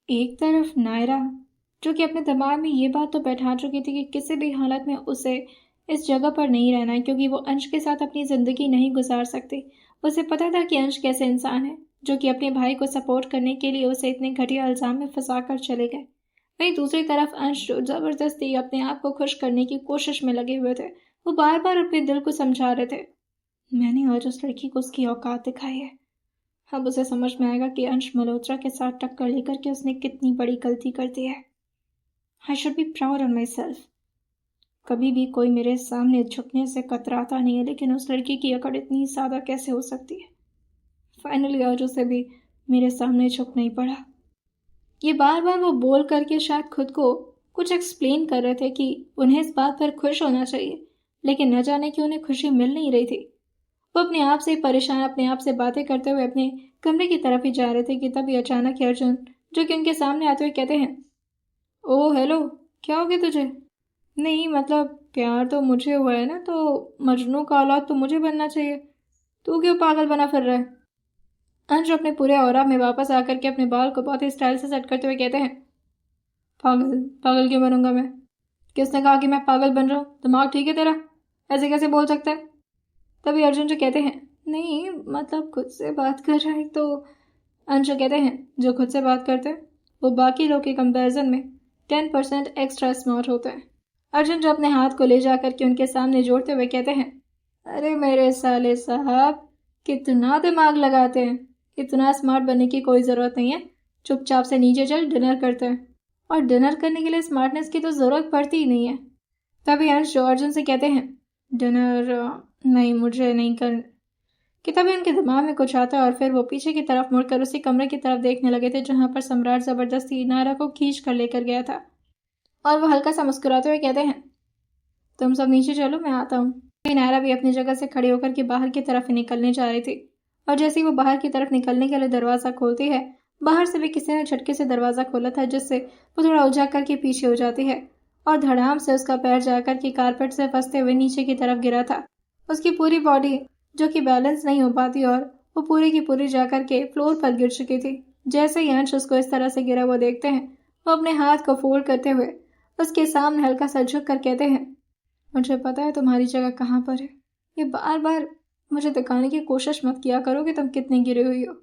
एक तरफ नायरा, जो कि अपने दिमाग में ये बात तो बैठा चुकी थी कि किसी भी हालत में उसे इस जगह पर नहीं रहना है, क्योंकि वो अंश के साथ अपनी ज़िंदगी नहीं गुजार सकती। उसे पता था कि अंश कैसे इंसान है, जो कि अपने भाई को सपोर्ट करने के लिए उसे इतने घटिया इल्ज़ाम में फंसा कर चले गए। वहीं दूसरी तरफ अंश, जो ज़बरदस्ती अपने आप को खुश करने की कोशिश में लगे हुए थे, वो बार बार अपने दिल को समझा रहे थे, मैंने आज उस लड़की को उसकी औकात दिखाई है। अब उसे समझ में आएगा कि अंश मल्होत्रा के साथ टक्कर लेकर के उसने कितनी बड़ी गलती कर दी है। I should be proud on my self. कभी भी कोई मेरे सामने झुकने से कतराता नहीं है, लेकिन उस लड़की की अकड़ इतनी ज़्यादा कैसे हो सकती है। फाइनली आज उसे भी मेरे सामने झुकना ही पड़ा। ये बार बार वो बोल करके शायद खुद को कुछ एक्सप्लेन कर रहे थे कि उन्हें इस बात पर खुश होना चाहिए, लेकिन न जाने कि उन्हें खुशी मिल नहीं रही थी। वो अपने आप से परेशान अपने आप से बातें करते हुए अपने कमरे की तरफ ही जा रहे थे कि तभी अचानक ही अर्जुन, जो कि उनके सामने आते हुए कहते हैं, ओह हेलो, क्या हो गया तुझे? नहीं मतलब प्यार तो मुझे हुआ है ना, तो मजनू का औलाद तो मुझे बनना चाहिए। तू क्यों पागल बना फिर रहा है? अंश अपने पूरे औरा में वापस आकर के अपने बाल को बहुत ही स्टाइल से सेट करते हुए कहते हैं, पागल पागल क्यों बनूंगा मैं? किसने कहा कि मैं पागल बन रहा हूँ? दिमाग ठीक है तेरा? ऐसे कैसे बोल सकता है? तभी अर्जुन जो कहते हैं, नहीं मतलब खुद से बात कर रहा है। तो अंश कहते हैं, जो खुद से बात करते हैं वो बाकी लोग के कंपैरिजन में 10% एक्स्ट्रा स्मार्ट होते हैं। अर्जुन जो अपने हाथ को ले जाकर के उनके सामने जोड़ते हुए कहते हैं, अरे मेरे साले साहब, कितना दिमाग लगाते हैं। इतना स्मार्ट बनने की कोई ज़रूरत नहीं है। चुपचाप से नीचे चल, डिनर करते हैं। और डिनर करने के लिए स्मार्टनेस की तो ज़रूरत पड़ती ही नहीं है। तभी अंश जो अर्जुन से कहते हैं, डिनर नहीं, मुझे नहीं कर। कि तभी उनके दिमाग में कुछ आता है और फिर वो पीछे की तरफ मुड़कर उसी कमरे की तरफ देखने लगे थे जहां पर सम्राट जबरदस्ती नायरा को खींच कर लेकर गया था। और वो हल्का सा मुस्कुराते हुए कहते हैं, तुम सब नीचे चलो, मैं आता हूँ। नायरा भी अपनी जगह से खड़ी होकर के बाहर की तरफ ही निकलने जा रही थी, और जैसे ही वो बाहर की तरफ निकलने के लिए दरवाजा खोलती है, बाहर से भी किसी ने झटके से दरवाजा खोला था, जिससे वो थोड़ा उलझा करके पीछे हो जाती है और धड़ाम से उसका पैर जाकर के कारपेट से फंसते हुए नीचे की तरफ गिरा था। उसकी पूरी बॉडी जो कि बैलेंस नहीं हो पाती और वो पूरी की पूरी जाकर के फ्लोर पर गिर चुकी थी। जैसे ही अंश उसको इस तरह से गिरा हुआ देखते हैं, वो अपने हाथ को फोल्ड करते हुए उसके सामने हल्का सा झुक कर कहते हैं, मुझे पता है तुम्हारी जगह कहाँ पर है। ये बार बार मुझे दिखाने की कोशिश मत किया करो कि तुम कितनी गिरी हुई हो।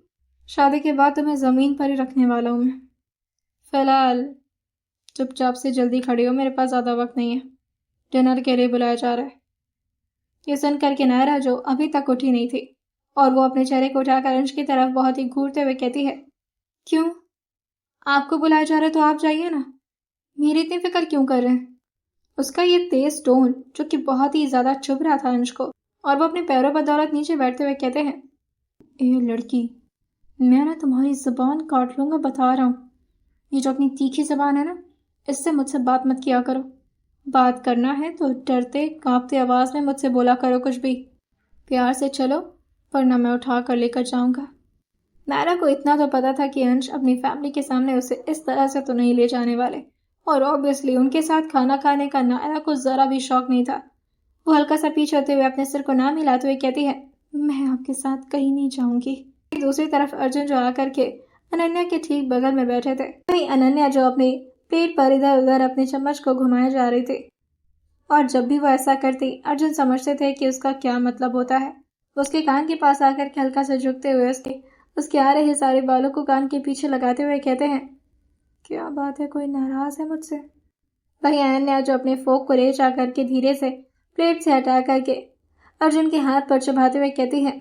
शादी के बाद तुम्हें ज़मीन पर ही रखने वाला हूँ मैं। फिलहाल चुपचाप से जल्दी खड़ी हो, मेरे पास ज़्यादा वक्त नहीं है। डिनर के लिए बुलाया जा रहा है। ये सुनकर के नायरा, जो अभी तक उठी नहीं थी और वो अपने चेहरे को उठाकर अंश की तरफ बहुत ही घूरते हुए कहती है, क्यों? आपको बुलाया जा रहा है तो आप जाइए ना, मेरी इतनी फिक्र क्यों कर रहे हैं? उसका ये तेज टोन जो कि बहुत ही ज्यादा चुभ रहा था अंश को, और वो अपने पैरों पर दौलत नीचे बैठते हुए कहते हैं, ए लड़की, मैं ना तुम्हारी जुबान काट लूंगा, बता रहा हूँ। ये जो अपनी तीखी जुबान है ना, इससे मुझसे बात मत किया करो। बात करना है तो डरते कांपते आवाज में मुझसे बोला करो कुछ भी। प्यार से चलो, वरना मैं उठा कर लेकर जाऊंगा। नायरा को इतना तो पता था कि अंश अपनी फैमिली के सामने उसे इस तरह से तो नहीं ले जाने वाले, और ऑब्वियसली उनके साथ खाना खाने का नायरा को जरा भी शौक नहीं था। वो हल्का सा पीछे होते हुए अपने सिर को ना मिलाते हुए कहती है, मैं आपके साथ कहीं नहीं जाऊंगी। दूसरी तरफ अर्जुन जो आकर के अनन्या के ठीक बगल में बैठे थे, वहीं अनन्या जो अपने पेट पर इधर उधर अपने चम्मच को घुमाए जा रही थी, और जब भी वो ऐसा करती अर्जुन समझते थे कि उसका क्या मतलब होता है। वो उसके कान के पास आकर के हल्का सा झुकते हुए उसके आ रहे सारे बालों को कान के पीछे लगाते हुए कहते हैं, क्या बात है, कोई नाराज है मुझसे? वही अनन्या जो अपने फोक को रेच आकर के धीरे से प्लेट से हटा करके अर्जुन के हाथ पर चुभाते हुए कहती है,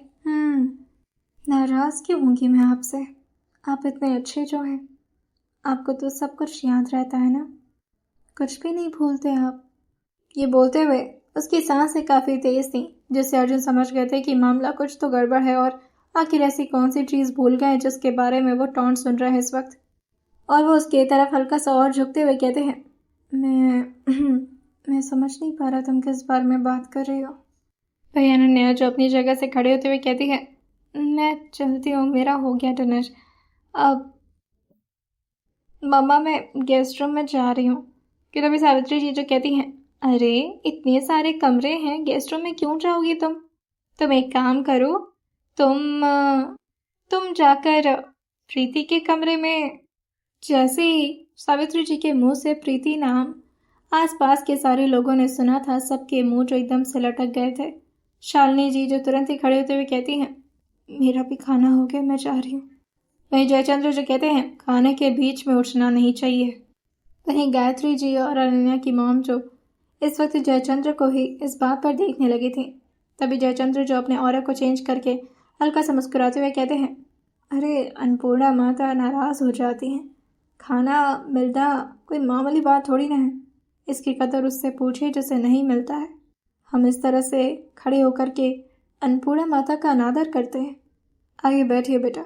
नाराज क्यों होंगी मैं आपसे? आप इतने अच्छे जो हैं, आपको तो सब कुछ याद रहता है ना, कुछ भी नहीं भूलते आप। ये बोलते हुए उसकी सांसें काफी तेज थीं, जिससे अर्जुन समझ गए थे कि मामला कुछ तो गड़बड़ है, और आखिर ऐसी कौन सी चीज भूल गए जिसके बारे में वो टॉन्ट सुन रहा है इस वक्त। और वो उसके तरफ हल्का सा और झुकते हुए कहते हैं, मैं समझ नहीं पा रहा तुम किस बारे में बात कर रही हो। भैया अनन्या जो अपनी जगह से खड़े होते हुए कहती है, मैं चलती हूँ, मेरा हो गया डिनर। अब मम्मा, मैं गेस्ट रूम में जा रही हूँ। कि तभी सावित्री जी जो कहती हैं, अरे इतने सारे कमरे हैं, गेस्ट रूम में क्यों जाओगी तुम एक काम करो, तुम जाकर प्रीति के कमरे में जैसे ही सावित्री जी के मुंह से प्रीति नाम आसपास के सारे लोगों ने सुना था, सबके मुंह जो एकदम से लटक गए थे। शालिनी जी जो तुरंत ही खड़े होते हुए कहती हैं, मेरा भी खाना हो गया, मैं जा रही हूँ। वहीं जयचंद्र जो कहते हैं, खाने के बीच में उठना नहीं चाहिए। वहीं गायत्री जी और अनन्या की मॉम जो इस वक्त जयचंद्र को ही इस बात पर देखने लगी थी। तभी जयचंद्र जो अपने ऑरा को चेंज करके हल्का सा मुस्कुराते हुए कहते हैं, अरे अन्नपूर्णा माता नाराज़ हो जाती हैं, खाना मिलना कोई मामूली बात थोड़ी ना है। इसकी कदर उससे पूछे जिसे नहीं मिलता है। हम इस तरह से खड़े होकर के अन्नपूर्णा माता का अनादर करते हैं। आइए बैठिए बेटा।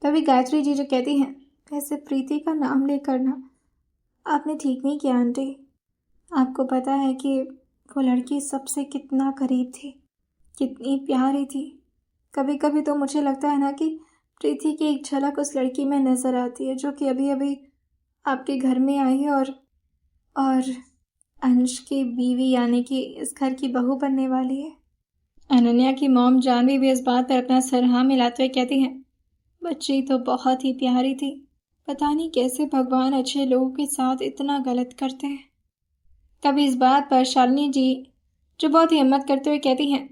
तभी गायत्री जी जो कहती हैं, ऐसे प्रीति का नाम लेकर ना आपने ठीक नहीं किया आंटी। आपको पता है कि वो लड़की सबसे कितना करीब थी, कितनी प्यारी थी। कभी कभी तो मुझे लगता है ना कि प्रीति की एक झलक उस लड़की में नज़र आती है जो कि अभी अभी आपके घर में आई है और अंश की बीवी यानी कि इस घर की बहू बनने वाली है। अनन्या की मॉम जानवी भी इस बात पर अपना सर हाँ मिलाते हुए कहती हैं, बच्ची तो बहुत ही प्यारी थी, पता नहीं कैसे भगवान अच्छे लोगों के साथ इतना गलत करते हैं। तभी इस बात पर शालिनी जी जो बहुत ही हिम्मत करते हुए कहती हैं,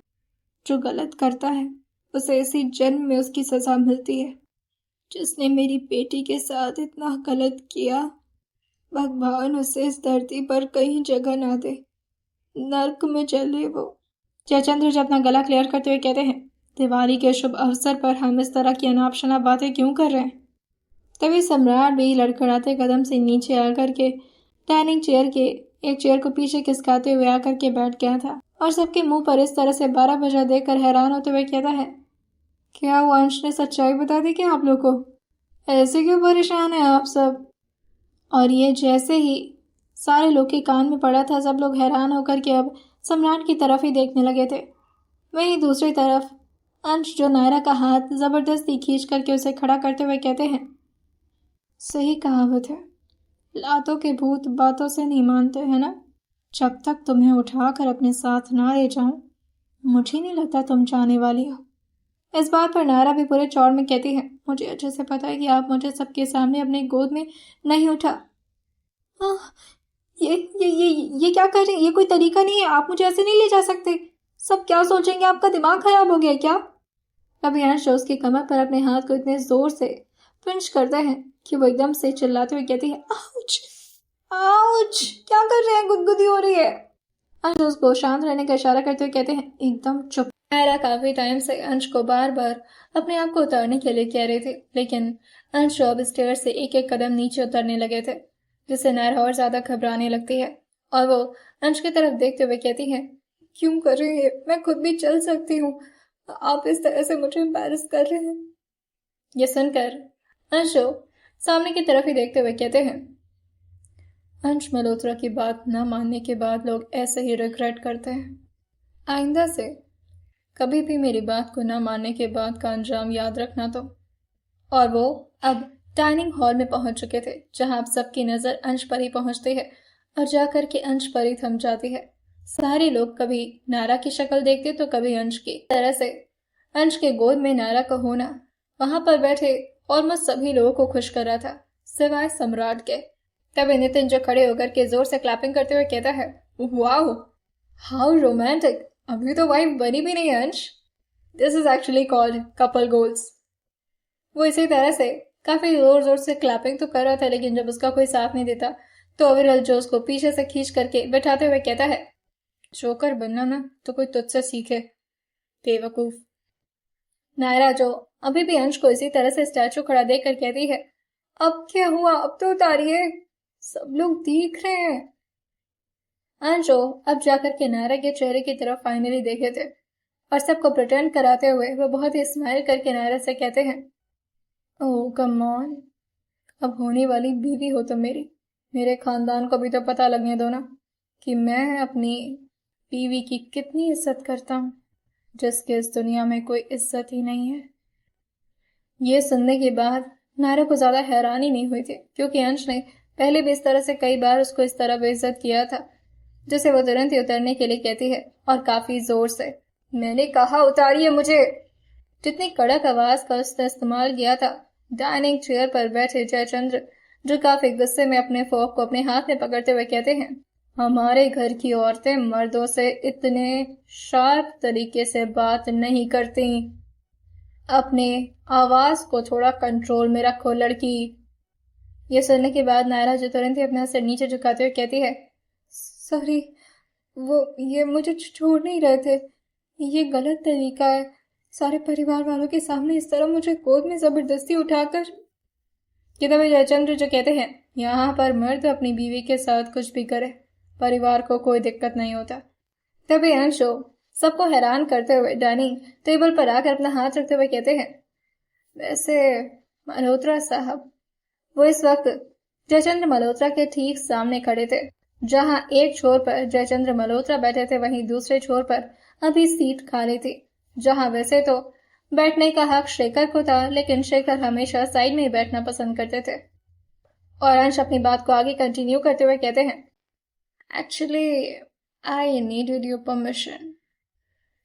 जो गलत करता है उसे इसी जन्म में उसकी सज़ा मिलती है। जिसने मेरी बेटी के साथ इतना गलत किया, भगवान उसे इस धरती पर कहीं जगह ना दे, नर्क में जले वो। जयचंद्र जी अपना गला क्लियर करते हुए कहते हैं, दिवाली के शुभ अवसर पर हम इस तरह की अनाप शनाप बातें क्यों कर रहे हैं। तभी सम्राट भी लड़खड़ाते कदम से नीचे आकर के डाइनिंग चेयर के एक चेयर को पीछे खिसकाते हुए आकर के बैठ गया था और सबके मुंह पर इस तरह से 12 बजा देखकर हैरान होते हुए कहता है, क्या वो अंश ने सच्चाई बता दी क्या आप लोग को? ऐसे क्यों परेशान हैं आप सब? और ये जैसे ही सारे लोग के कान में पड़ा था, सब लोग हैरान होकर के अब सम्राट की तरफ ही देखने लगे थे। वहीं दूसरी तरफ अंश जो नायरा का हाथ जबरदस्ती खींच करके उसे खड़ा करते हुए कहते हैं, सही कहावत है, लातों के भूत बातों से नहीं मानते है ना। जब तक तुम्हें उठाकर अपने साथ ना ले जाऊं, मुझे नहीं लगता तुम जाने वाली हो। इस बात पर नायरा भी पूरे चौड़ में कहती है, मुझे अच्छे से पता है कि आप मुझे सबके सामने अपने गोद में नहीं उठा। ये क्या कर रहे हैं? ये कोई तरीका नहीं है, आप मुझे ऐसे नहीं ले जा सकते। सब क्या सोचेंगे, आपका दिमाग खराब हो गया क्या? तभी अंश उसकी कमर पर अपने हाथ को इतने जोर से पिंच करता है कि वो एकदम से चिल्लाते हुए कहती है, आउच आउच, क्या कर रहे हैं, गुदगुदी हो रही है। अंश उसको शांत रहने का इशारा करते हुए कहते हैं, एकदम चुप। नायरा काफी टाइम से अंश को बार बार अपने आप को उतारने के लिए कह रही थी, लेकिन अंश अब स्टेयर से एक एक कदम नीचे उतरने लगे थे, जिससे नायरा और ज्यादा घबराने लगती है और वो अंश की तरफ देखते हुए कहती है, क्यों कर रही है, मैं खुद भी चल सकती हूँ, आप इस तरह से मुझे एम्बैरस कर रहे हैं। ये सुनकर अंश सामने की तरफ ही देखते हुए कहते हैं, अंश मल्होत्रा की बात न मानने के बाद लोग ऐसे ही रिग्रेट करते हैं। आइंदा से कभी भी मेरी बात को न मानने के बाद का अंजाम याद रखना तो। और वो अब डाइनिंग हॉल में पहुंच चुके थे, जहां अब सबकी नजर अंश पर ही पहुंचती है और जाकर के अंश पर ही थम जाती है। सारे लोग कभी नायरा की शक्ल देखते तो कभी अंश की। तरह से अंश के गोद में नायरा का होना वहां पर बैठे ऑलमोस्ट सभी लोगों को खुश कर रहा था, सिवाय सम्राट के। तभी नितिन जो खड़े होकर के जोर से क्लैपिंग करते हुए कहता है, वाओ हाउ रोमांटिक, अभी तो वाइफ बनी भी नहीं अंश, this is actually called couple goals. वो इसी तरह से काफी जोर जोर से क्लैपिंग तो कर रहा था, लेकिन जब उसका कोई साथ नहीं देता तो अविरल जो उसको पीछे से खींच करके बैठाते हुए कहता है, जोकर बनना ना तो कोई तुझसे सीखे, बेवकूफ। नायरा जो अभी भी अंश को इसी तरह से स्टैचू खड़ा देख कर कहती है, अब क्या हुआ, अब तो उतारिए, सब लोग देख रहे हैं। अंशो अब जाकर के नायरा के चेहरे की तरफ फाइनली देखे थे और सबको प्रिटेंड कराते हुए वो बहुत ही स्माइल करके नायरा से कहते हैं, ओह कम ऑन, अब होने वाली बीवी हो तो मेरे खानदान को भी तो पता लगने दो ना कि मैं अपनी बीवी की कितनी इज्जत करता हूँ, जिसकी इस दुनिया में कोई इज्जत ही नहीं है। ये सुनने के बाद नायरा को ज्यादा हैरानी नहीं हुई थी, क्योंकि अंश ने पहले भी इस तरह से कई बार उसको इस तरह बेइज्जत किया था, जिसे वो तुरंत ही उतरने के लिए कहती है और काफी जोर से, मैंने कहा उतारिए मुझे। जितनी कड़क आवाज का उसने इस्तेमाल किया था, डाइनिंग चेयर पर बैठे जयचंद्र जो काफी गुस्से में अपने फोक को अपने हाथ में पकड़ते हुए कहते हैं, हमारे घर की औरतें मर्दों से इतने शार्प तरीके से बात नहीं करती। अपने आवाज को थोड़ा कंट्रोल में रखो लड़की। ये सुनने के बाद नायरा जो तुरंत ही अपना सिर नीचे झुकाते हुए कहती है, सॉरी, वो ये मुझे छोड़ नहीं रहे थे। ये गलत तरीका है, सारे परिवार वालों के सामने इस तरह मुझे गोद में जबरदस्ती उठाकर। कि तभी जयचंद्र जो कहते हैं, यहाँ पर मर्द अपनी बीवी के साथ कुछ भी करे, परिवार को कोई दिक्कत नहीं होता। तभी अंशु सबको हैरान करते हुए डाइनिंग टेबल पर आकर अपना हाथ रखते हुए कहते हैं, वैसे मल्होत्रा साहब। वो इस वक्त जयचंद्र मल्होत्रा के ठीक सामने खड़े थे। जहां एक छोर पर जयचंद्र मल्होत्रा बैठे थे, वहीं दूसरे छोर पर अभी सीट खाली थी। जहां वैसे तो बैठने का हक शेखर को था, लेकिन शेखर हमेशा साइड में ही बैठना पसंद करते थे। और अंश अपनी बात को आगे कंटिन्यू करते हुए कहते हैं, actually I needed your permission.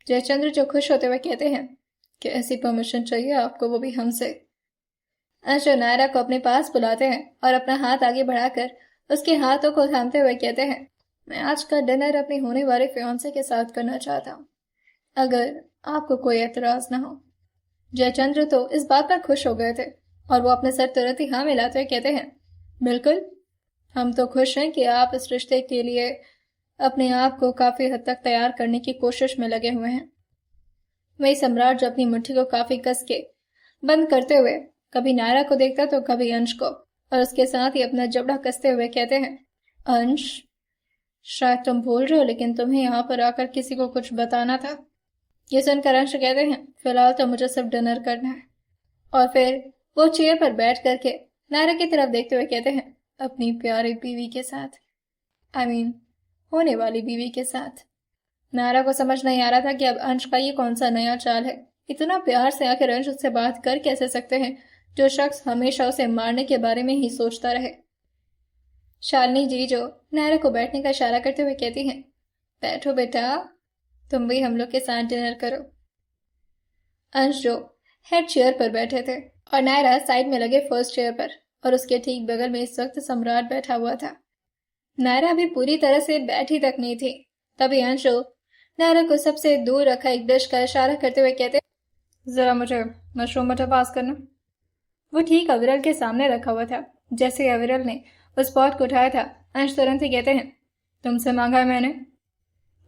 Jayachandra जो खुश होते हुए कहते हैं कि ऐसी परमिशन चाहिए आपको, वो भी हमसे। अंश और नायरा को अपने पास बुलाते हैं और अपना हाथ आगे बढ़ाकर उसके हाथों को थामते हुए कहते हैं, मैं आज का डिनर अपनी होने वाले फियांसे के साथ करना चाहता हूँ, अगर आपको कोई एतराज ना हो। जयचंद्र तो इस बात पर खुश हो गए थे और वो अपने सर तुरंत ही हाँ मिलाते हुए कहते हैं, बिल्कुल, हम तो खुश हैं कि आप इस रिश्ते के लिए अपने आप को काफी हद तक तैयार करने की कोशिश में लगे हुए हैं। वही सम्राट जो अपनी मुट्ठी को काफी कस के बंद करते हुए कभी नायरा को देखता तो कभी अंश को, और उसके साथ ही अपना जबड़ा कसते हुए कहते हैं, अंश, शायद तुम भूल रहे हो, लेकिन तुम्हें यहाँ पर आकर किसी को कुछ बताना था। ये सुनकर अंश कहते हैं, फिलहाल तो मुझे सिर्फ डिनर करना है। और फिर वो चेयर पर बैठ करके नायरा की तरफ देखते हुए कहते हैं, अपनी प्यारी बीवी के साथ, होने वाली बीवी के साथ। नायरा को समझ नहीं आ रहा था कि अब अंश का ये कौन सा नया चाल है। इतना प्यार से आखिर अंश उससे बात कर कैसे सकते हैं, जो शख्स हमेशा उसे मारने के बारे में ही सोचता रहे। शालिनी जी जो नायरा को बैठने का इशारा करते हुए कहती हैं, बैठो बेटा, तुम भी हम लोग के साथ डिनर करो। अंश जो हेड चेयर पर बैठे थे और नायरा साइड में लगे फर्स्ट चेयर पर, और उसके ठीक बगल में इस वक्त सम्राट बैठा हुआ था। नायरा अभी पूरी तरह से बैठी तक नहीं थी। तभी अंशु नायरा को सबसे दूर रखा एक डिश का इशारा करते हुए कहते, जरा मुझे मशरूम मटर पास करना। वो ठीक अविरल के सामने रखा हुआ था। जैसे अविरल ने उस पॉट को उठाया था, अंश तुरंत ही कहते हैं, तुमसे मांगा है मैंने।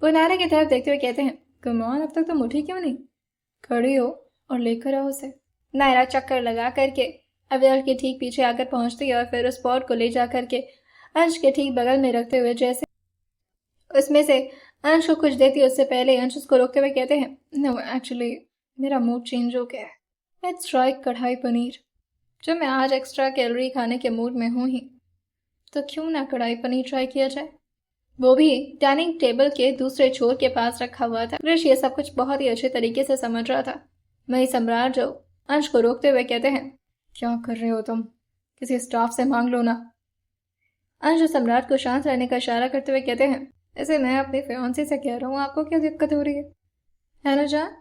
वो नायरा की तरफ देखते हुए कहते हैं, कमान, अब तक तुम उठी क्यों नहीं? खड़ी हो और लेकर आओ उसे। नायरा चक्कर लगा करके अविरल के ठीक पीछे आकर पहुंचती है और फिर उस पॉट को ले जा करके अंश के ठीक बगल में रखते हुए जैसे उसमें से अंश को कुछ देती है, उससे पहले अंश उसको रोकते हुए कहते हैं, नो, एक्चुअली मेरा मूड चेंज हो गया है। लेट्स ट्राई कढ़ाई पनीर। जब मैं आज एक्स्ट्रा कैलोरी खाने के मूड में हूं ही, तो क्यों ना कढ़ाई पनीर ट्राई किया जाए, वो भी डाइनिंग टेबल के दूसरे छोर के पास रखा हुआ था। कृष ये सब कुछ बहुत ही अच्छे तरीके से समझ रहा था। वही सम्राट जो अंश को रोकते हुए कहते हैं, क्या कर रहे हो तुम, किसी स्टाफ से मांग लो ना। अंश सम्राट को शांत रहने का इशारा करते हुए कहते हैं, ऐसे मैं अपने फियांसे से कह रहा हूँ, आपको क्या दिक्कत हो रही है ना जान?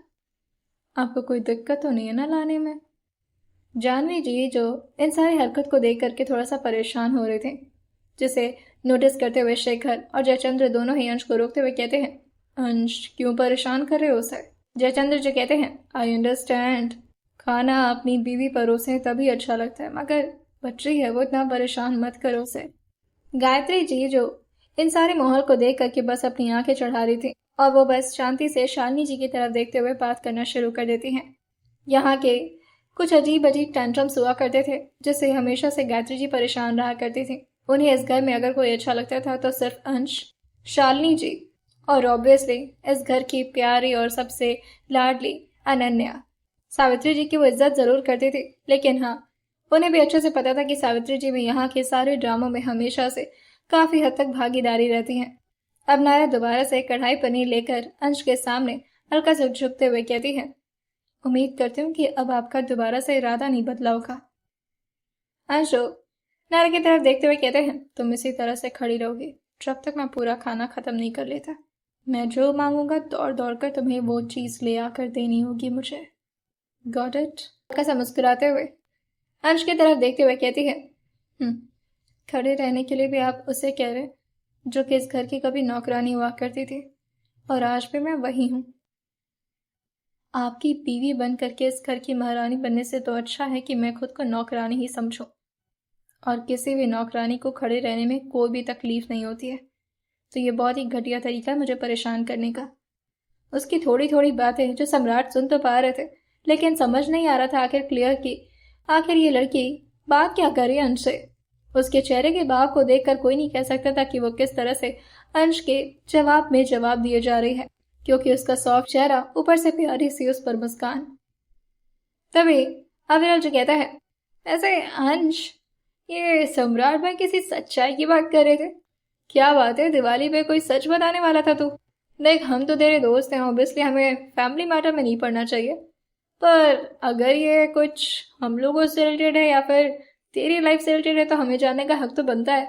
आपको कोई दिक्कत तो नहीं है ना लाने में? जानवी जी जो इन सारी हरकत को देख करके थोड़ा सा परेशान हो रहे थे, जिसे नोटिस करते हुए शेखर और जयचंद्र दोनों ही अंश को रोकते हुए कहते हैं, अंश क्यों परेशान कर रहे हो उसे? जयचंद्र जो कहते हैं, आई अंडरस्टैंड, खाना अपनी बीवी परोसे तभी अच्छा लगता है, मगर बच्ची है वो, इतना परेशान मत करो उसे। गायत्री जी जो इन सारे माहौल को देख करके बस अपनी आंखें चढ़ा रही थी और वो बस शांति से शालिनी जी की तरफ देखते हुए बात करना शुरू कर देती हैं। यहाँ के कुछ अजीब अजीब टेंट्रम्स हुआ करते थे, जिससे हमेशा से गायत्री जी परेशान रहा करती थी। उन्हें इस घर में अगर कोई अच्छा लगता था तो सिर्फ अंश, शालिनी जी और ऑब्वियसली इस घर की प्यारी और सबसे लाडली अनन्या। सावित्री जी की वो इज्जत जरूर करती थी, लेकिन हाँ, उन्हें भी अच्छे से पता था कि सावित्री जी भी यहाँ के सारे ड्रामों में हमेशा से काफी हद तक भागीदारी रहती हैं। अब नायरा दोबारा से कढ़ाई पनीर लेकर अंश के सामने हल्का से झुकते हुए कहती है, उम्मीद करती हूँ कि अब आपका दोबारा से इरादा नहीं बदला होगा। अंशु नायरा की तरफ देखते हुए कहते हैं, तुम इसी तरह से खड़ी रहोगी जब तक मैं पूरा खाना खत्म नहीं कर लेता। मैं जो मांगूंगा दौड़ दौड़ कर तुम्हें वो चीज ले आकर देनी होगी मुझे। Got it? कैसा मुस्कुराते हुए अंश की तरफ देखते हुए कहती है, खड़े रहने के लिए भी आप उसे कह रहे, जो कि इस घर की कभी नौकरानी हुआ करती थी, और आज भी मैं वही हूँ। आपकी बीवी बन करके इस घर की महारानी बनने से तो अच्छा है कि मैं खुद को नौकरानी ही समझूं, और किसी भी नौकरानी को खड़े रहने में कोई भी तकलीफ नहीं होती है। तो ये बहुत ही घटिया तरीका है मुझे परेशान करने का। उसकी थोड़ी थोड़ी बातें जो सम्राट सुन तो पा रहे थे, लेकिन समझ नहीं आ रहा था आखिर क्लियर कि आखिर ये लड़की बात क्या करे अंश से। उसके चेहरे के भाव को देखकर कोई नहीं कह सकता था कि वो किस तरह से अंश के जवाब में जवाब दिए जा रही है, क्योंकि उसका सॉफ्ट चेहरा, ऊपर से प्यारी सी उस पर मुस्कान। तभी अविरल जो कहता है, ऐसे अंश, ये सम्राट भाई किसी सच्चाई की बात कर रहे थे। क्या बात है, दिवाली पे कोई सच बताने वाला था तू? देख, हम तो तेरे दोस्त हैं, ऑब्वियसली हमें फैमिली मैटर में नहीं पढ़ना चाहिए, पर अगर ये कुछ हम लोगों से रिलेटेड है या फिर तेरी लाइफ से रिलेटेड है तो हमें जानने का हक तो बनता है।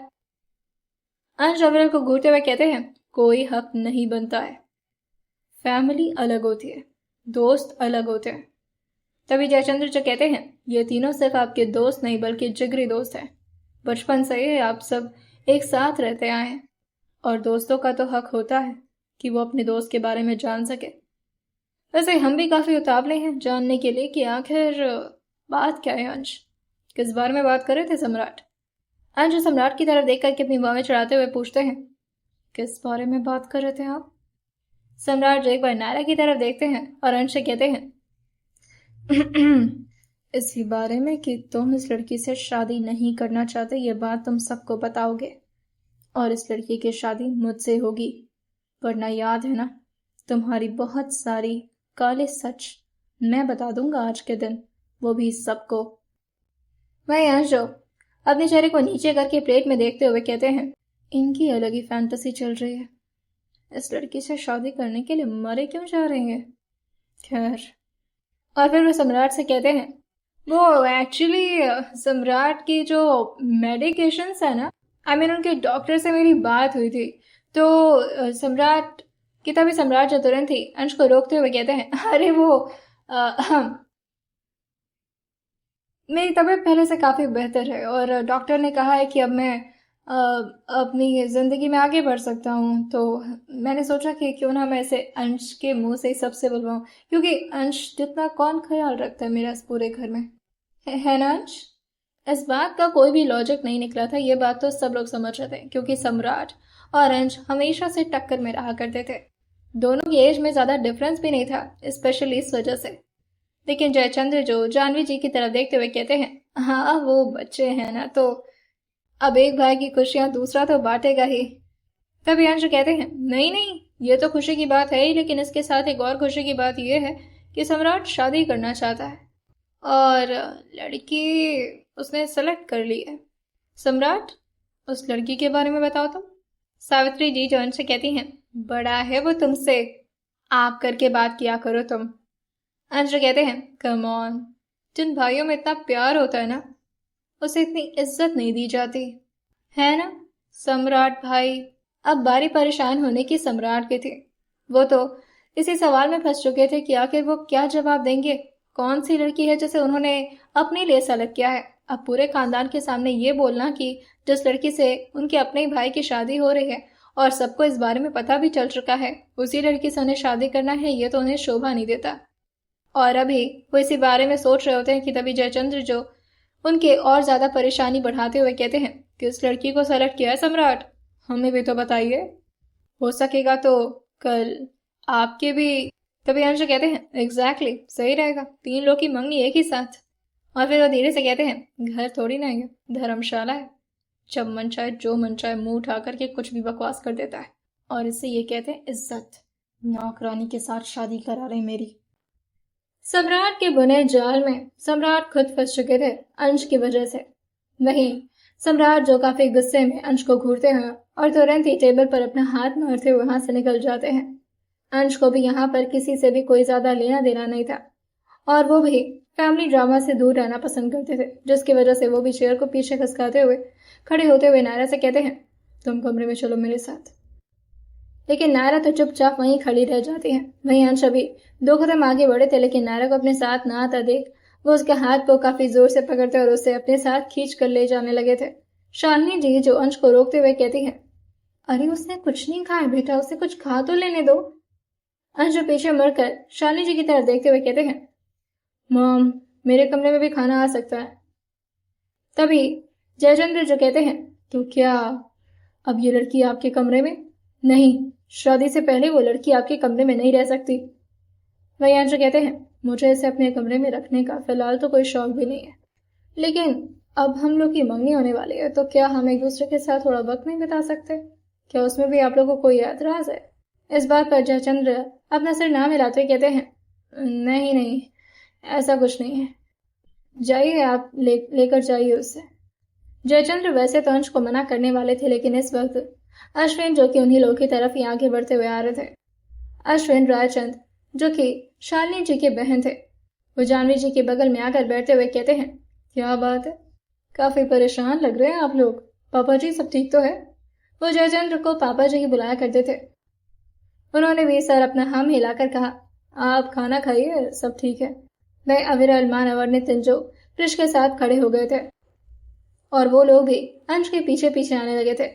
अंश अविरल को घूरते हुए कहते हैं, कोई हक नहीं बनता है। फैमिली अलग होती है, दोस्त अलग होते हैं। तभी जयचंद्र जो कहते हैं, ये तीनों सिर्फ आपके दोस्त नहीं बल्कि जिगरी दोस्त हैं। बचपन से ही आप सब एक साथ रहते आए हैं, और दोस्तों का तो हक होता है कि वो अपने दोस्त के बारे में जान सके। वैसे हम भी काफी उतावले हैं जानने के लिए कि आखिर बात क्या है। अंश, किस बारे में बात कर रहे थे सम्राट? अंश सम्राट की तरफ देख करके अपनी बाहें चढ़ाते हुए पूछते हैं, किस बारे में बात कर रहे थे आप? सम्राट जो एक बार नायरा की तरफ देखते हैं और अंश से कहते हैं, इसी बारे में कि तुम इस लड़की से शादी नहीं करना चाहते, ये बात तुम सबको बताओगे, और इस लड़की की शादी मुझसे होगी, वरना याद है ना, तुम्हारी बहुत सारी काले सच मैं बता दूंगा आज के दिन, वो भी सबको। वही अंश जो अपने चेहरे को नीचे करके प्लेट में देखते हुए कहते हैं, इनकी अलग ही फैंटेसी चल रही है, इस लड़की से शादी करने के लिए मरे क्यों जा रहे हैं। खैर, और फिर वो सम्राट से कहते हैं, वो एक्चुअली सम्राट की जो मेडिकेशंस है ना, उनके डॉक्टर से मेरी बात हुई थी, तो सम्राट की तभी सम्राट जो तुरंत ही अंश को रोकते हुए कहते हैं, अरे वो मेरी तबीयत पहले से काफ़ी बेहतर है, और डॉक्टर ने कहा है कि अब मैं अपनी ज़िंदगी में आगे बढ़ सकता हूँ, तो मैंने सोचा कि क्यों ना मैं इसे अंश के मुंह से ही सबसे बुलवाऊँ, क्योंकि अंश जितना कौन ख्याल रखता है मेरा इस पूरे घर में, है ना अंश? इस बात का कोई भी लॉजिक नहीं निकला था, ये बात तो सब लोग समझ रहे थे, क्योंकि सम्राट और अंश हमेशा से टक्कर में रहा करते थे। दोनों की एज में ज़्यादा डिफरेंस भी नहीं था, स्पेशली इस वजह से। लेकिन जयचंद्र जो जानवी जी की तरफ देखते हुए कहते हैं, हाँ वो बच्चे हैं ना, तो अब एक भाई की खुशियां दूसरा तो बांटेगा ही। तभी अंश कहते हैं, नहीं नहीं, ये तो खुशी की बात है ही, लेकिन इसके साथ एक और खुशी की बात यह है कि सम्राट शादी करना चाहता है, और लड़की उसने सेलेक्ट कर ली है। सम्राट, उस लड़की के बारे में बताओ तुम। सावित्री जी जो अंश से कहती हैं, बड़ा है वो तुमसे, आप करके बात किया करो तुम। अंश कहते हैं, कम ऑन, जिन भाइयों में इतना प्यार होता है ना, उसे इतनी इज्जत नहीं दी जाती, है ना सम्राट भाई। अब बारी परेशान होने की सम्राट की थी। वो तो इसी सवाल में फंस चुके थे कि आखिर वो क्या जवाब देंगे, कौन सी लड़की है जिसे उन्होंने अपने लिए सेलेक्ट किया है। अब पूरे खानदान के सामने ये बोलना कि जिस लड़की से उनके अपने ही भाई की शादी हो रही है और सबको इस बारे में पता भी चल चुका है, उसी लड़की से उन्हें शादी करना है, ये तो उन्हें शोभा नहीं देता। और अभी वो इसी बारे में सोच रहे होते हैं कि तभी जयचंद्र जो उनके और ज्यादा परेशानी बढ़ाते हुए कहते हैं, किस लड़की को सेलेक्ट किया है सम्राट, हमें भी तो बताइए, हो सकेगा तो कल आपके भी। तभी अंश कहते हैं, एग्जैक्टली, सही रहेगा, 3 लोग की मंगनी एक ही साथ। और फिर वो धीरे से कहते हैं, घर थोड़ी ना है, धर्मशाला है, जब मन चाहे जो मन चाहे मुंह उठा करके कुछ भी बकवास कर देता है, और इससे ये कहते हैं इज्जत। नौकरानी के साथ शादी करा रहे मेरी। सम्राट के बुने जाल में सम्राट खुद फंस चुके थे अंश की वजह से। वहीं सम्राट जो काफी गुस्से में अंश को घूरते हैं और तुरंत ही टेबल पर अपना हाथ मारते हुए वहां से निकल जाते हैं। अंश को भी यहाँ पर किसी से भी कोई ज्यादा लेना देना नहीं था, और वो भी फैमिली ड्रामा से दूर रहना पसंद करते थे, जिसकी वजह से वो भी चेयर को पीछे खसकाते हुए खड़े होते हुए नायरा से कहते हैं, तुम कमरे में चलो मेरे साथ। लेकिन नायरा तो चुपचाप वहीं खड़ी रह जाती है। वहीं अंश अभी 2 कदम आगे बढ़े थे, लेकिन नायरा को अपने साथ ना आता देख वो उसके हाथ को काफी जोर से पकड़ते और उसे अपने साथ खींच कर ले जाने लगे थे। शालिनी जी जो अंश को रोकते हुए कहती है, अरे उसने कुछ नहीं खाया बेटा, उसे कुछ खा तो लेने दो। अंश जो पीछे मुड़कर शालिनी जी की तरफ देखते हुए कहते हैं, मॉम मेरे कमरे में भी खाना आ सकता है। तभी जयचंद्र जो कहते हैं, तो क्या अब ये लड़की आपके कमरे में? नहीं, शादी से पहले वो लड़की आपके कमरे में नहीं रह सकती। वही अंश जो कहते हैं, मुझे इसे अपने कमरे में रखने का फिलहाल तो कोई शौक भी नहीं है, लेकिन अब हम लोग की मंगनी होने वाली है, तो क्या हम एक दूसरे के साथ थोड़ा वक्त नहीं बिता सकते? क्या उसमें भी आप लोगों को कोई एतराज है? इस बात पर जयचंद्र अपना सिर ना मिलाते हुए कहते हैं, नहीं नहीं, ऐसा कुछ नहीं है, जाइए आप लेकर जाइए उससे। जयचंद्र वैसे तो अंश को मना करने वाले थे, लेकिन इस वक्त अश्विन जो कि उन्हीं लोगों की तरफ ही आगे बढ़ते हुए आ रहे थे। अश्विन रायचंद जो कि शालिनी जी की बहन थे, वो जानवी जी के बगल में आकर बैठते हुए कहते हैं, क्या बात है, काफी परेशान लग रहे हैं आप लोग। पापा जी सब ठीक तो है? वो जयचंद्र को पापा जी ही बुलाया करते थे। उन्होंने भी सर अपना हम हिलाकर कहा, आप खाना खाइए, सब ठीक है। वह अविरल मानव और नितिन जो कृष के साथ खड़े हो गए थे, और वो लोग भी अंश के पीछे पीछे आने लगे थे।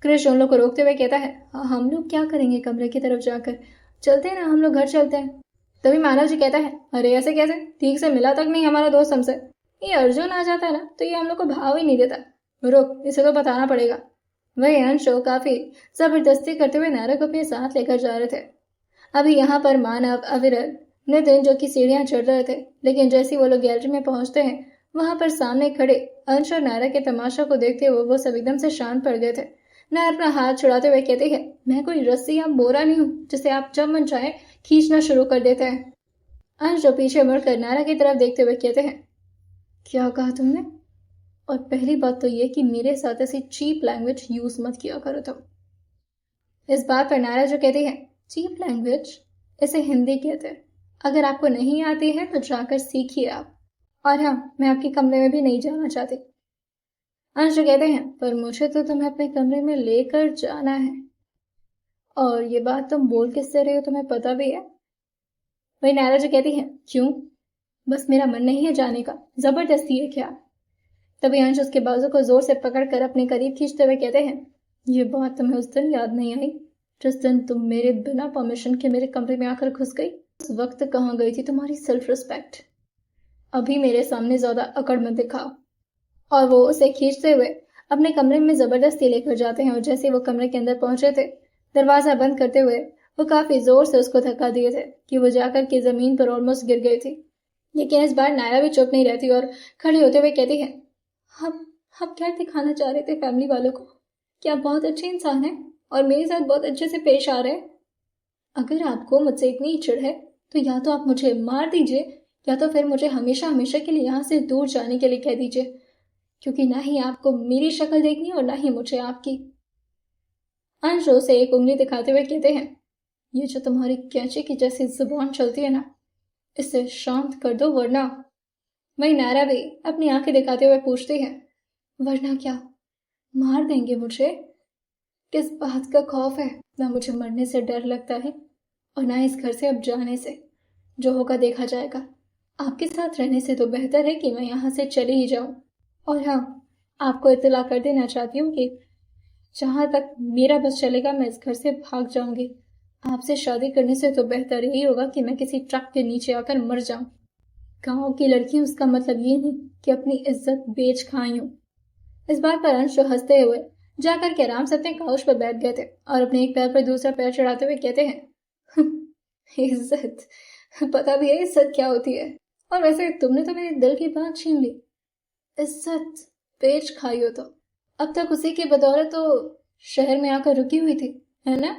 कृष उन लोग को रोकते हुए कहता है, हम लोग क्या करेंगे कमरे की तरफ जाकर, चलते हैं ना, हम लोग घर चलते हैं। तभी मानव जी कहता है, अरे ऐसे कैसे, ठीक से मिला तक नहीं हमारा दोस्त हमसे। ये अर्जुन आ जाता है ना तो ये हम लोग को भाव ही नहीं देता। रुक, इसे तो बताना पड़ेगा। वही अंश काफी जबरदस्ती करते हुए नारा को अपने साथ लेकर जा रहे थे। अभी यहाँ पर मानव, अविरल, नितिन जो कि सीढ़ियां चढ़ रहे थे, लेकिन जैसे वो लोग गैलरी में पहुंचते हैं, वहां पर सामने खड़े अंश और नारा के तमाशा को देखते हुए वो सब एकदम से शांत पड़ गए थे। नारा अपना हाथ छुड़ाते हुए कहते हैं, मैं कोई रस्सी या बोरा नहीं हूँ जिसे आप जब मन चाहे खींचना शुरू कर देते हैं। अंश जो पीछे मुड़कर नारा की तरफ देखते हुए कहते हैं, क्या कहा तुमने? और पहली बात तो ये कि मेरे साथ ऐसी चीप लैंग्वेज यूज मत किया करो तुम। इस बात पर नारा जो कहती है, चीप लैंग्वेज, इसे हिंदी कहते हैं, अगर आपको नहीं आती है तो जाकर सीखिए आप। और हाँ, मैं आपके कमरे में भी नहीं जाना चाहती। अंश जो कहते हैं, पर मुझे तो तुम्हें अपने कमरे में लेकर जाना है, और ये बात तुम बोल किससे रहे हो तुम्हें पता भी है? वही नारा जो कहती है, क्यों, बस मेरा मन नहीं है जाने का, जबरदस्ती है क्या? तभी अंश उसके बाजू को जोर से पकड़कर अपने करीब खींचते हुए कहते हैं, ये बात तुम्हें उस दिन याद नहीं आई जिस दिन तुम मेरे बिना परमिशन के मेरे कमरे में आकर घुस गई? उस वक्त कहाँ गई थी तुम्हारी सेल्फ रिस्पेक्ट? अभी मेरे सामने ज्यादा अकड़ मत दिखाओ। और वो उसे खींचते हुए अपने कमरे में जबरदस्ती लेकर जाते हैं, और जैसे वो कमरे के अंदर पहुंचे थे, दरवाजा बंद करते हुए वो काफी जोर से उसको धक्का दिए थे कि वो जाकर के जमीन पर ऑलमोस्ट गिर गई थी। लेकिन इस बार नायरा भी चुप नहीं रहती और खड़ी होते हुए कहती है, हम क्या दिखाना चाह रहे थे फैमिली वालों को? क्या बहुत अच्छे इंसान हैं और मेरे साथ बहुत अच्छे से पेश आ रहे हैं? अगर आपको मुझसे इतनी चिढ़ है तो या तो आप मुझे मार दीजिए, या तो फिर मुझे हमेशा हमेशा के लिए यहाँ से दूर जाने के लिए कह दीजिए, क्योंकि ना ही आपको मेरी शक्ल देखनी और ना ही मुझे आपकी। अंशु से एक उंगली दिखाते हुए कहते हैं, ये जो तुम्हारी कैंची की जैसी जुबान चलती है ना, इसे शांत कर दो वरना। वही नायरा भी अपनी आंखें दिखाते हुए पूछती है, वरना क्या, मार देंगे मुझे? किस बात का खौफ है? ना मुझे मरने से डर लगता है और ना इस घर से अब जाने से। जो होगा देखा जाएगा। आपके साथ रहने से तो बेहतर है कि मैं यहाँ से चली ही जाऊं। और हाँ, आपको इत्तला कर देना चाहती हूँ कि जहां तक मेरा बस चलेगा मैं इस घर से भाग जाऊंगी। आपसे शादी करने से तो बेहतर यही होगा कि मैं किसी ट्रक के नीचे आकर मर जाऊं। गांव की लड़की, उसका मतलब ये नहीं कि अपनी इज्जत बेच खाई हूं। इस बात पर अंश हंसते हुए जाकर के आराम से अपने काउच पर बैठ गए थे और अपने एक पैर पर दूसरा पैर चढ़ाते हुए कहते हैं, इज्जत, पता भी है इज्जत क्या होती है? और वैसे तुमने तो मेरे दिल की बात छीन ली। इज्जत बेच खाई हो तो अब तक उसी की बदौलत तो शहर में आकर रुकी हुई थी, है ना?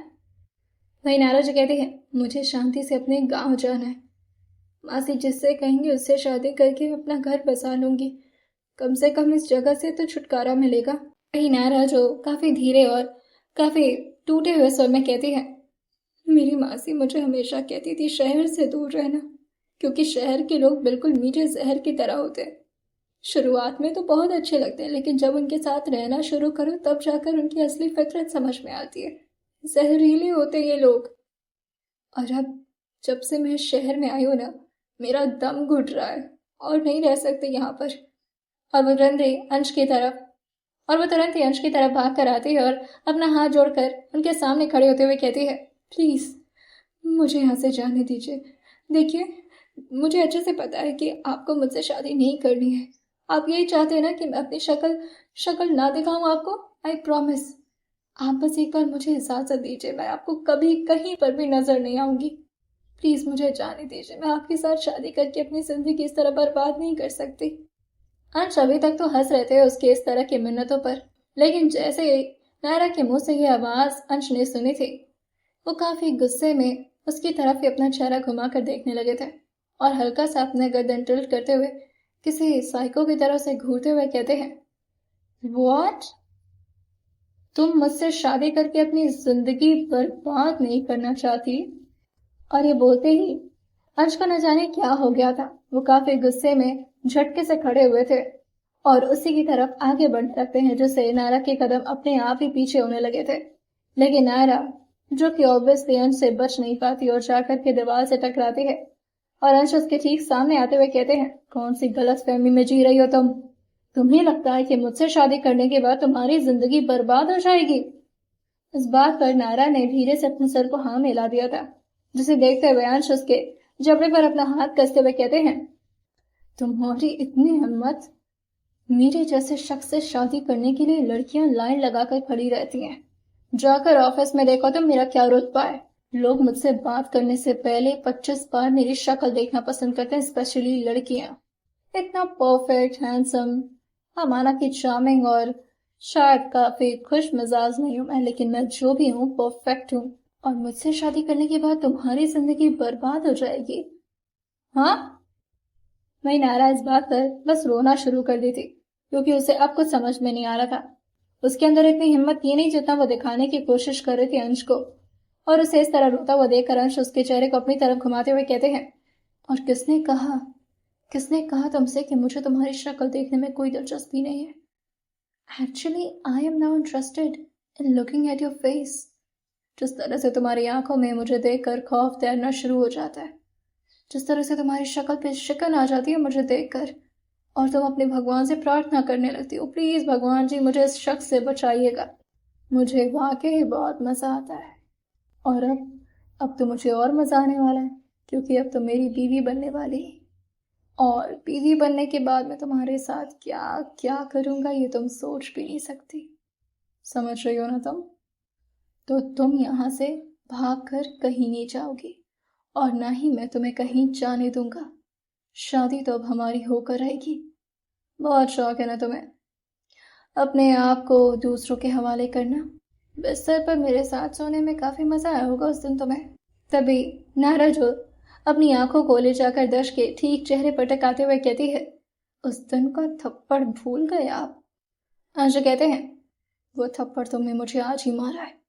वही नारा जी कहती है, मुझे शांति से अपने गांव जाना है। मासी जिससे कहेंगे उससे शादी करके अपना घर बसा लूंगी। कम से कम इस जगह से तो छुटकारा मिलेगा। वही नारा जो काफी धीरे और काफी टूटे हुए स्वर में कहती है, मेरी मासी मुझे हमेशा कहती थी शहर से दूर रहना, क्योंकि शहर के लोग बिल्कुल मीठे जहर की तरह होते हैं। शुरुआत में तो बहुत अच्छे लगते हैं, लेकिन जब उनके साथ रहना शुरू करो तब जाकर उनकी असली फितरत समझ में आती है। जहरीले होते ये लोग। और अब जब से मैं शहर में आई हूं ना, मेरा दम घुट रहा है और नहीं रह सकते यहाँ पर। और वो रंध्री अंश की तरफ और वो तुरंत ही अंश की तरफ भाग कर आती है और अपना हाथ जोड़कर उनके सामने खड़े होते हुए कहती है, प्लीज़ मुझे यहाँ से जाने दीजिए। देखिए, मुझे अच्छे से पता है कि आपको मुझसे शादी नहीं करनी है। आप यही चाहते हैं ना कि मैं अपनी शक्ल शक्ल ना दिखाऊं आपको। आई प्रॉमिस, आप बस एक बार मुझे इजाज़त दीजिए, मैं आपको कभी कहीं पर भी नज़र नहीं आऊंगी। प्लीज़ मुझे जाने दीजिए, मैं आपके साथ शादी करके अपनी ज़िंदगी इस तरह बर्बाद नहीं कर सकती। अंश अभी तक तो हंस रहे थे उसके इस तरह की मिन्नतों पर, लेकिन जैसे ही नायरा के मुंह से यह आवाज़ अंश ने सुनी थी, वो काफ़ी गुस्से में उसकी तरफ ही अपना चेहरा घुमाकर देखने लगे थे और हल्का सा अपने गर्दन टिल्ट करते हुए किसी साइको की तरह से घूरते हुए कहते हैं, व्हाट? तुम मुझसे शादी करके अपनी जिंदगी बर्बाद नहीं करना चाहती? और ये बोलते ही अंश को न जाने क्या हो गया था। वो काफी गुस्से में झटके से खड़े हुए थे और उसी की तरफ आगे बढ़ने लगते हैं, जिससे नायरा के कदम अपने आप ही पीछे होने लगे थे। लेकिन नायरा, जो कि ऑब्वियसली अंश से बच नहीं पाती और जाकर के दीवार से टकराती है और अंश उसके ठीक सामने आते हुए कहते हैं, कौन सी गलत फहमी में जी रही हो तुम? तुम्हें लगता है कि मुझसे शादी करने के बाद तुम्हारी जिंदगी बर्बाद हो जाएगी? इस बात पर नायरा ने धीरे से अपने सर को हाँ मिला दिया था, जिसे देखते हुए अंश उसके जबड़े पर अपना हाथ कसते हुए कहते हैं, तुम्हारी इतनी हिम्मत? मेरे जैसे शख्स से शादी करने के लिए लड़कियां लाइन लगाकर खड़ी रहती हैं। जाकर ऑफिस में देखो तो मेरा क्या रुतबा है। लोग मुझसे बात करने से पहले 25 बार मेरी शक्ल देखना पसंद करते हैं, स्पेशली लड़कियां। इतना परफेक्ट, हैंडसम, हमारा की चार्मिंग और शायद काफी खुश मिजाज नहीं हूं मैं, लेकिन मैं जो भी हूँ परफेक्ट हूँ। और मुझसे शादी करने के बाद तुम्हारी जिंदगी बर्बाद हो जाएगी। हाँ? वही नायरा इस बात पर बस रोना शुरू कर दी थी, क्योंकि उसे अब कुछ समझ में नहीं आ रहा था। उसके अंदर इतनी हिम्मत ये नहीं जितना वो दिखाने की कोशिश कर रही थी अंश को। और उसे इस तरह रोता हुआ देखकर अंश उसके चेहरे को अपनी तरफ घुमाते हुए कहते हैं, और किसने कहा तुमसे कि मुझे तुम्हारी शक्ल देखने में कोई दिलचस्पी नहीं है? Actually I am now interested in looking at your face. जिस तरह से तुम्हारी आंखों में मुझे देखकर खौफ तैरना शुरू हो जाता है, जिस तरह से तुम्हारी शक्ल पे शिकन आ जाती है मुझे देखकर, और तुम अपने भगवान से प्रार्थना करने लगती हो, प्लीज भगवान जी मुझे इस शख्स से बचाइएगा। मुझे वाकई बहुत मजा आता है। और अब तो मुझे और मजा आने वाला है, क्योंकि अब तो मेरी बीवी बनने वाली है। और बीवी बनने के बाद मैं तुम्हारे साथ क्या क्या करूंगा ये तुम सोच भी नहीं सकती। समझ रही हो ना तुम? तो तुम यहाँ से भाग कर कहीं नहीं जाओगी और ना ही मैं तुम्हें कहीं जाने दूंगा। शादी तो अब हमारी होकर रहेगी। बहुत शौक है ना तुम्हें अपने आप को दूसरों के हवाले करना? बिस्तर पर मेरे साथ सोने में काफी मजा आया होगा उस दिन तुम्हें। तभी नायरा जो अपनी आंखों को ले जाकर दर्श के ठीक चेहरे पर टकाते हुए कहती है, उस दिन का थप्पड़ भूल गए आप? अंश कहते हैं, वो थप्पड़ तुमने मुझे आज ही मारा है।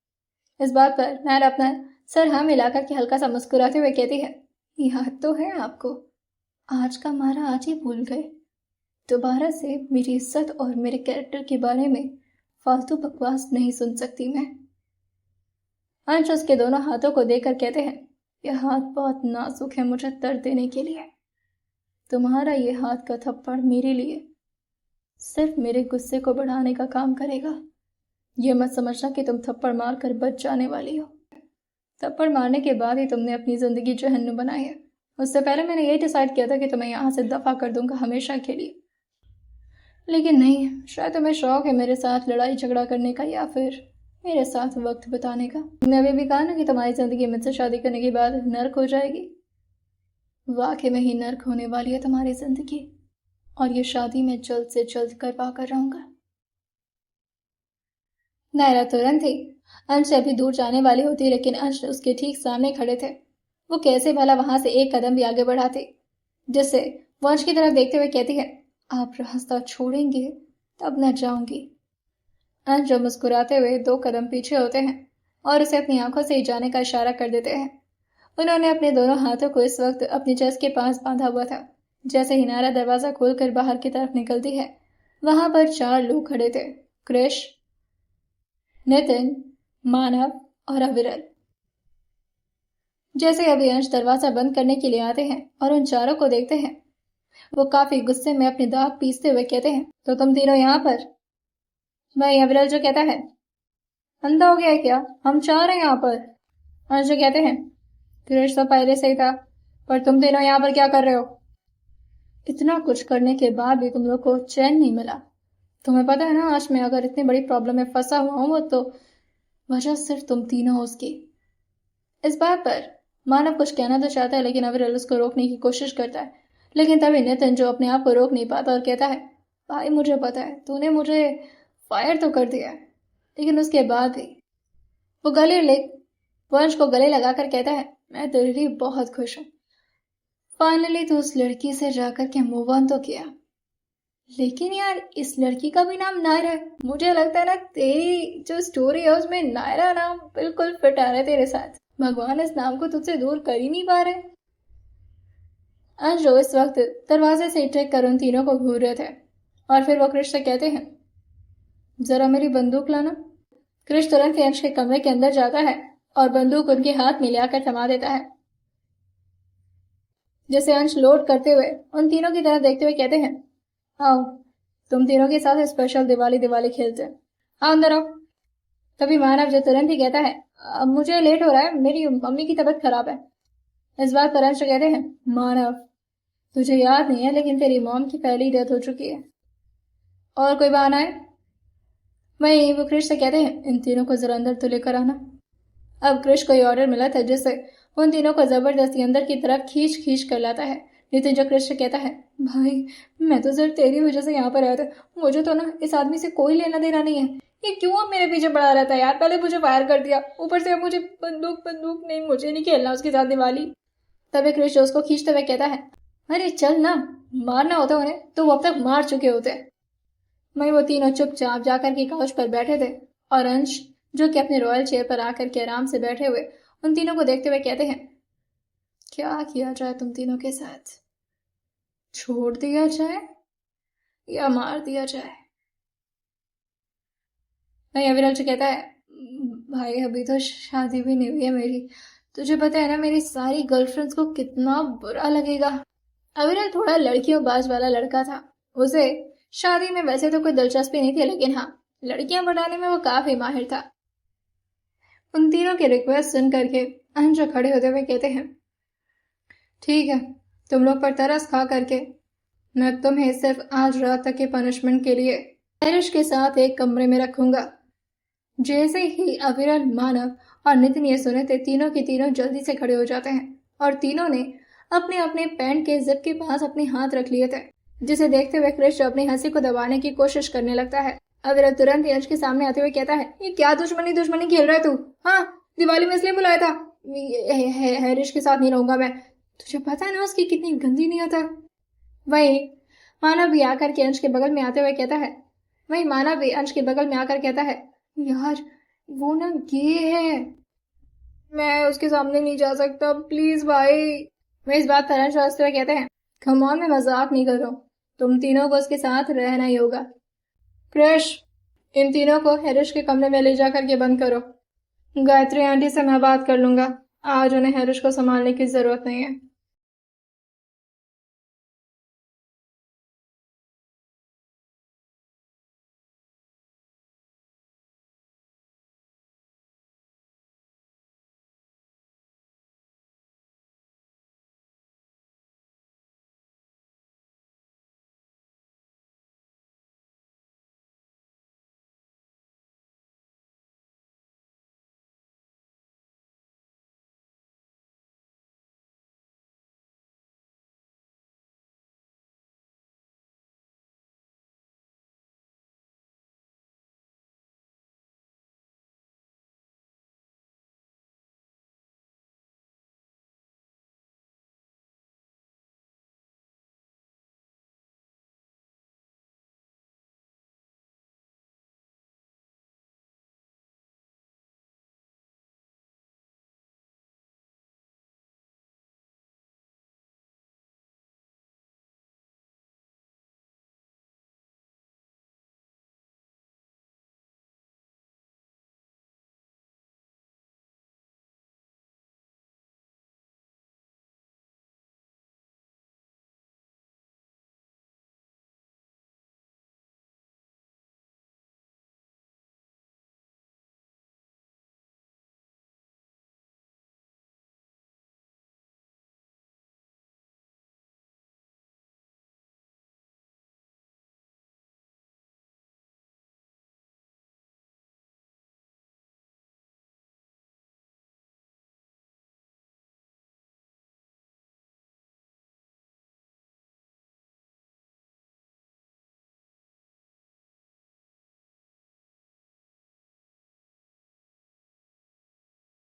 इस बात पर नायरा अपना सर हाँ मिलाकर के हल्का सा मुस्कुराते हुए कहती है, याद तो है आपको? आज का मारा आज ही भूल गए? दोबारा से मेरी इज्जत और मेरे कैरेक्टर के बारे में फालतू बकवास नहीं सुन सकती मैं। अंश उसके दोनों हाथों को देकर कहते हैं, यह हाथ बहुत नाजुक है मुझे दर्द देने के लिए। तुम्हारा ये हाथ का थप्पड़ मेरे लिए सिर्फ मेरे गुस्से को बढ़ाने का काम करेगा। ये मत समझना कि तुम थप्पड़ मार कर बच जाने वाली हो। थप्पड़ मारने के बाद ही तुमने अपनी जिंदगी जहन्नुम बनाई है। उससे पहले मैंने यही डिसाइड किया था कि तुम्हें यहाँ से दफा कर दूंगा हमेशा के लिए। लेकिन नहीं, शायद तुम्हें शौक है मेरे साथ लड़ाई झगड़ा करने का या फिर मेरे साथ वक्त बिताने का। तुमने अभी भी कहा ना कि तुम्हारी जिंदगी मुझसे शादी करने के बाद नर्क हो जाएगी। वाकई में ही नर्क होने वाली है तुम्हारी जिंदगी, और ये शादी मैं जल्द से जल्द करवा कर रहूंगा। नायरा तुरंत ही अंश से अभी दूर जाने वाली होती, लेकिन अंश उसके ठीक सामने खड़े थे। वो कैसे भला वहां से एक कदम भी आगे बढ़ाते, जिससे वो अंश की तरफ देखते हुए कहती है, आप रास्ता छोड़ेंगे तब न जाऊंगी। अंश जो मुस्कुराते हुए 2 कदम पीछे होते हैं और उसे अपनी आंखों से ही जाने का इशारा कर देते हैं। उन्होंने अपने दोनों हाथों को इस वक्त अपनी चेस्ट के पास बांधा हुआ था। जैसे ही नायरा दरवाजा खोलकर बाहर की तरफ निकलती है, वहां पर 4 लोग खड़े थे, कृष, नितिन, मानव और अविरल। जैसे अभी अंश दरवाजा बंद करने के लिए आते हैं और उन चारों को देखते हैं, वो काफी गुस्से में अपने दांत पीसते हुए कहते हैं, तो तुम तीनों यहाँ पर? भाई अविरल जो कहता है, अंधा हो गया है क्या, हम चाह रहे हैं यहाँ पर। अंश जो कहते हैं, क्रिश तो पहले से ही था, पर तुम तीनों यहाँ पर क्या कर रहे हो। इतना कुछ करने के बाद भी तुम लोग को चैन नहीं मिला। तुम्हें पता है ना, आज मैं अगर इतनी बड़ी प्रॉब्लम में फंसा हुआ हूँ तो वजह सिर्फ तुम तीनों हो उसकी। इस बात पर मानव कुछ कहना तो चाहता है, लेकिन अविरल उसको रोकने की कोशिश करता है। लेकिन तभी नितिन जो अपने आप को रोक नहीं पाता और कहता है, भाई मुझे पता है तूने मुझे फायर तो कर दिया है, लेकिन उसके बाद भी वो वंश को गले लगाकर कहता है, मैं तेरे लिए बहुत खुश हूँ। फाइनली तो उस लड़की से जाकर के मूव ऑन तो किया। लेकिन यार इस लड़की का भी नाम नायरा है। मुझे लगता है ना तेरी जो स्टोरी है उसमें नायरा नाम बिल्कुल फिट आ रहा है तेरे साथ। भगवान इस नाम को तुझसे दूर कर ही नहीं पा रहे। अंशु इस वक्त दरवाजे से चेक कर उन तीनों को घूर रहे थे और फिर वो कृष से कहते हैं, जरा मेरी बंदूक लाना। कृष तुरंत ही अंश के कमरे के अंदर जाता है और बंदूक उनके हाथ में लाकर थमा देता है। जैसे अंश लोड करते हुए उन तीनों की तरफ देखते हुए कहते हैं, आओ तुम तीनों के साथ स्पेशल दिवाली दिवाली खेलते हैं, आओ अंदर आओ। तभी मानव जो तुरंत ही कहता है, अब मुझे लेट हो रहा है, मेरी मम्मी की तबीयत खराब है। इस बात पर अंश कहते हैं, मानव तुझे याद नहीं है लेकिन तेरी मॉम की पहले ही डेथ हो चुकी है। और कोई बहाना है। वहीं वो कृष से कहते हैं, इन तीनों को जरा अंदर तो लेकर आना। अब कृष को ऑर्डर मिला था जिससे उन तीनों को जबरदस्ती अंदर की तरफ खींच खींच कर लाता है। नितिन जो कृष से कहता है, भाई मैं तो सिर्फ तेरी वजह से यहाँ पर आया था, मुझे तो ना इस आदमी से कोई लेना देना नहीं है, ये क्यों अब मेरे पीछे पड़ा रहता है यार, पहले मुझे फायर कर दिया, ऊपर से अब मुझे बंदूक नहीं, मुझे नहीं खेलना उसके साथ दिवाली। तभी कृष उसको खींचते हुए कहता है, अरे चल ना, मारना होता उन्हें तो वो अब तक मार चुके होते। वहीं वो तीनों चुपचाप जाकर के काउच पर बैठे थे और अंश जो कि अपने रॉयल चेयर पर आकर के आराम से बैठे हुए उन तीनों को देखते हुए कहते हैं, क्या किया जाए तुम तीनों के साथ, छोड़ दिया जाए या मार दिया जाए। नहीं अविरल जो कहता है, भाई अभी तो शादी भी नहीं हुई है मेरी, तुझे पता है ना मेरी सारी गर्लफ्रेंड्स को कितना बुरा लगेगा। अविरल थोड़ा लड़कियों बाज वाला लड़का था, उसे शादी में वैसे तो कोई दिलचस्पी नहीं थी, लेकिन हाँ लड़कियां पटाने में वो काफी माहिर था। उन तीनों की रिक्वेस्ट सुन करके अंश खड़े होते हुए कहते हैं, ठीक है तुम लोग पर तरस खा करके मैं तुम्हें सिर्फ आज रात तक के पनिशमेंट के लिए हैरिश के साथ एक कमरे में रखूंगा। जैसे ही अविरल, मानव और नितिन ये सुने थे, तीनों के तीनों जल्दी से खड़े हो जाते हैं और तीनों ने अपने अपने पैंट के जिप के पास अपने हाथ रख लिए थे, जिसे देखते हुए कृष अपनी हंसी को दबाने की कोशिश करने लगता है। अविरल तुरंत अंश के सामने आते हुए कहता है, ये क्या दुश्मनी खेल रहा है तू। हाँ दिवाली में इसलिए बुलाया था, हैरिश के साथ नहीं रहूंगा मैं, तुझे पता है ना उसकी कितनी गंदी नियत है। वही मानव भी आकर के अंश के बगल में आते हुए कहता है, यार वो ना गे है, मैं उसके सामने नहीं जा सकता, प्लीज भाई। मैं इस बात पर अंश हंसते हुए कहते हैं, कम ऑन मैं मजाक नहीं कर रहा हूँ, तुम तीनों को उसके साथ रहना ही होगा। कृष इन तीनों को हैरिश के कमरे में ले जाकर के बंद करो। गायत्री आंटी से मैं बात कर लूंगा, आज उन्हें हैरिश को संभालने की जरूरत नहीं है।